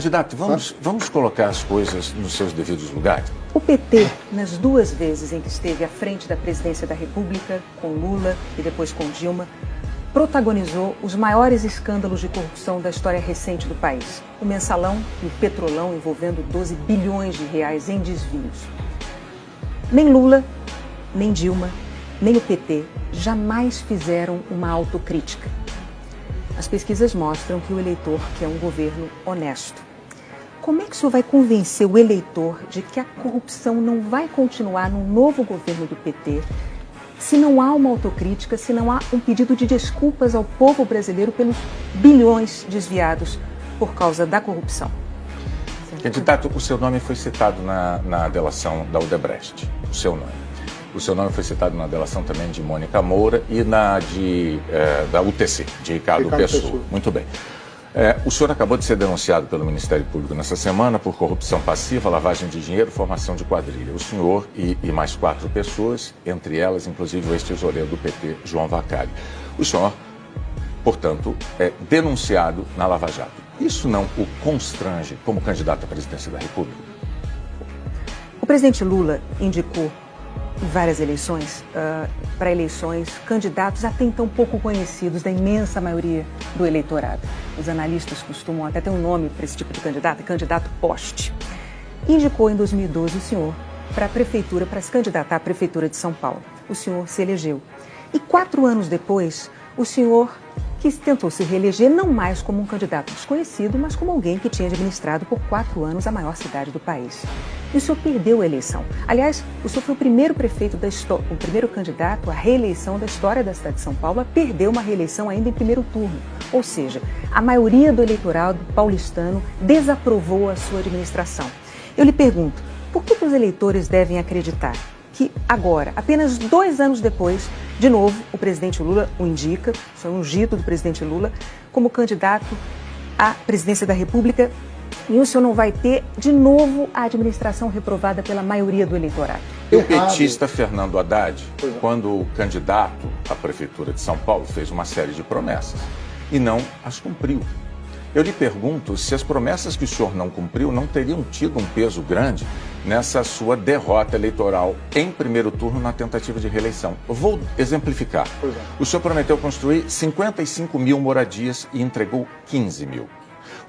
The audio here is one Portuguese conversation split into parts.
Candidato, vamos colocar as coisas nos seus devidos lugares. O PT, nas duas vezes em que esteve à frente da presidência da República, com Lula e depois com Dilma, protagonizou os maiores escândalos de corrupção da história recente do país. O Mensalão e o Petrolão envolvendo 12 bilhões de reais em desvios. Nem Lula, nem Dilma, nem o PT jamais fizeram uma autocrítica. As pesquisas mostram que o eleitor quer um governo honesto. Como é que o senhor vai convencer o eleitor de que a corrupção não vai continuar no novo governo do PT, se não há uma autocrítica, se não há um pedido de desculpas ao povo brasileiro pelos bilhões desviados por causa da corrupção? Candidato, o seu nome foi citado na delação da Odebrecht, o seu nome. O seu nome foi citado na delação também de Mônica Moura e da UTC, de Ricardo Pessoa. Muito bem. O senhor acabou de ser denunciado pelo Ministério Público nessa semana por corrupção passiva, lavagem de dinheiro, formação de quadrilha. O senhor e mais 4 pessoas, entre elas, inclusive, o ex-tesoureiro do PT, João Vacari. O senhor, portanto, é denunciado na Lava Jato. Isso não o constrange como candidato à presidência da República? O presidente Lula indicou em várias eleições, para eleições, candidatos até então pouco conhecidos da imensa maioria do eleitorado. Os analistas costumam até ter um nome para esse tipo de candidato, candidato poste. Indicou em 2012 o senhor para a prefeitura, para se candidatar à prefeitura de São Paulo. O senhor se elegeu. E 4 anos depois, o senhor que tentou se reeleger não mais como um candidato desconhecido, mas como alguém que tinha administrado por 4 anos a maior cidade do país. E o senhor perdeu a eleição. Aliás, o senhor foi o primeiro prefeito o primeiro candidato à reeleição da história da cidade de São Paulo a perder uma reeleição ainda em primeiro turno. Ou seja, a maioria do eleitorado paulistano desaprovou a sua administração. Eu lhe pergunto, por que os eleitores devem acreditar que agora, apenas 2 anos depois, de novo, o presidente Lula o indica, foi ungido do presidente Lula, como candidato à presidência da República, e o senhor não vai ter, de novo, a administração reprovada pela maioria do eleitorado? O petista Fernando Haddad, quando candidato à prefeitura de São Paulo, fez uma série de promessas e não as cumpriu. Eu lhe pergunto se as promessas que o senhor não cumpriu não teriam tido um peso grande nessa sua derrota eleitoral em primeiro turno na tentativa de reeleição. Eu vou exemplificar. O senhor prometeu construir 55 mil moradias e entregou 15 mil.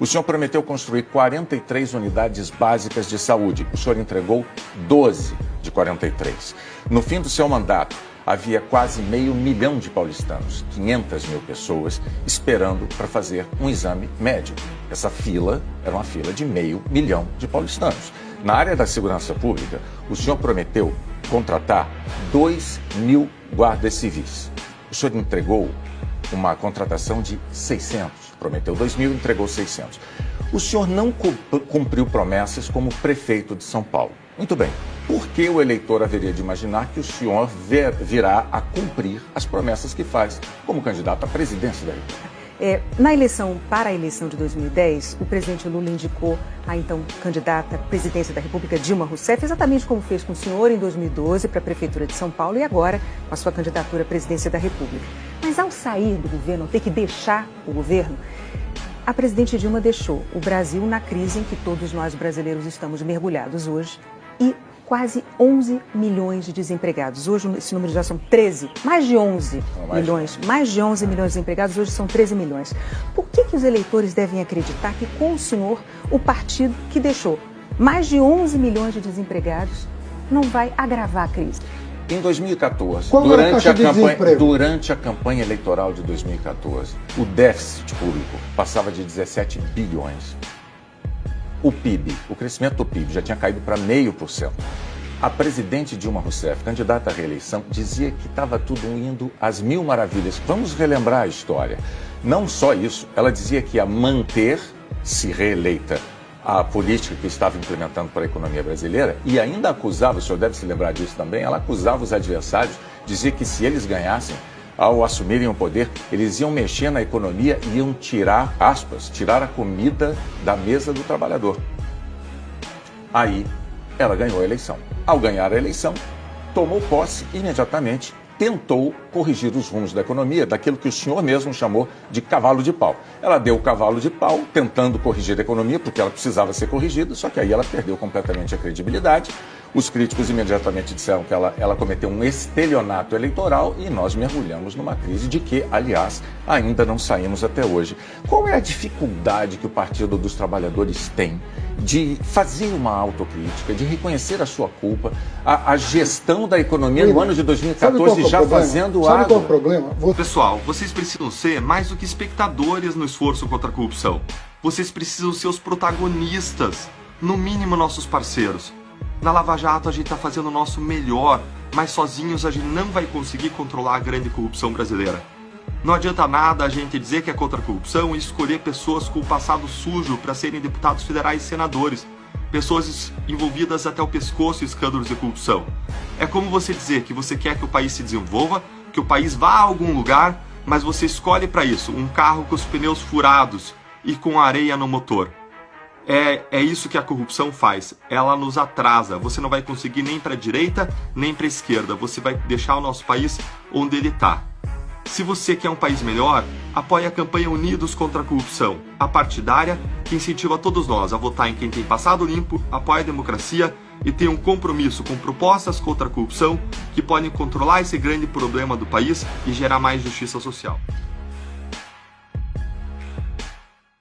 O senhor prometeu construir 43 unidades básicas de saúde. O senhor entregou 12 de 43. No fim do seu mandato, havia quase 500 mil de paulistanos, 500 mil pessoas, esperando para fazer um exame médico. Essa fila era uma fila de 500 mil de paulistanos. Na área da segurança pública, o senhor prometeu contratar 2.000 guardas civis. O senhor entregou uma contratação de 600. Prometeu 2.000, entregou 600. O senhor não cumpriu promessas como prefeito de São Paulo. Muito bem. Por que o eleitor haveria de imaginar que o senhor virá a cumprir as promessas que faz como candidato à presidência da República? Para a eleição de 2010, o presidente Lula indicou a então candidata à presidência da República, Dilma Rousseff, exatamente como fez com o senhor em 2012 para a prefeitura de São Paulo e agora com a sua candidatura à presidência da República. Mas ao sair do governo, ao ter que deixar o governo, a presidente Dilma deixou o Brasil na crise em que todos nós brasileiros estamos mergulhados hoje e quase 11 milhões de desempregados. Hoje esse número já são 13, mais de 11 milhões. Mais de 11 milhões de desempregados, hoje são 13 milhões. Por que os eleitores devem acreditar que com o senhor, o partido que deixou mais de 11 milhões de desempregados não vai agravar a crise? Em 2014, durante a campanha eleitoral de 2014, o déficit público passava de 17 bilhões. O PIB, o crescimento do PIB já tinha caído para 0,5%. A presidente Dilma Rousseff, candidata à reeleição, dizia que estava tudo indo às mil maravilhas. Vamos relembrar a história. Não só isso, ela dizia que ia manter, se reeleita, a política que estava implementando para a economia brasileira e ainda acusava, o senhor deve se lembrar disso também, ela acusava os adversários, dizia que se eles ganhassem, ao assumirem o poder, eles iam mexer na economia e iam tirar, aspas, tirar a comida da mesa do trabalhador. Aí, ela ganhou a eleição. Ao ganhar a eleição, tomou posse imediatamente tentou corrigir os rumos da economia, daquilo que o senhor mesmo chamou de cavalo de pau. Ela deu o cavalo de pau, tentando corrigir a economia, porque ela precisava ser corrigida, só que aí ela perdeu completamente a credibilidade. Os críticos imediatamente disseram que ela cometeu um estelionato eleitoral e nós mergulhamos numa crise de que, aliás, ainda não saímos até hoje. Qual é a dificuldade que o Partido dos Trabalhadores tem de fazer uma autocrítica, de reconhecer a sua culpa, a gestão da economia no ano de 2014 já fazendo Sabe qual é o água? problema? Pessoal, vocês precisam ser mais do que espectadores no esforço contra a corrupção. Vocês precisam ser os protagonistas, no mínimo nossos parceiros. Na Lava Jato a gente está fazendo o nosso melhor, mas sozinhos a gente não vai conseguir controlar a grande corrupção brasileira. Não adianta nada a gente dizer que é contra a corrupção e escolher pessoas com o passado sujo para serem deputados federais e senadores. Pessoas envolvidas até o pescoço em escândalos de corrupção. É como você dizer que você quer que o país se desenvolva, que o país vá a algum lugar, mas você escolhe para isso um carro com os pneus furados e com areia no motor. É isso que a corrupção faz. Ela nos atrasa. Você não vai conseguir nem para a direita, nem para a esquerda. Você vai deixar o nosso país onde ele está. Se você quer um país melhor, apoie a campanha Unidos contra a Corrupção, a partidária que incentiva todos nós a votar em quem tem passado limpo, apoia a democracia e tem um compromisso com propostas contra a corrupção que podem controlar esse grande problema do país e gerar mais justiça social.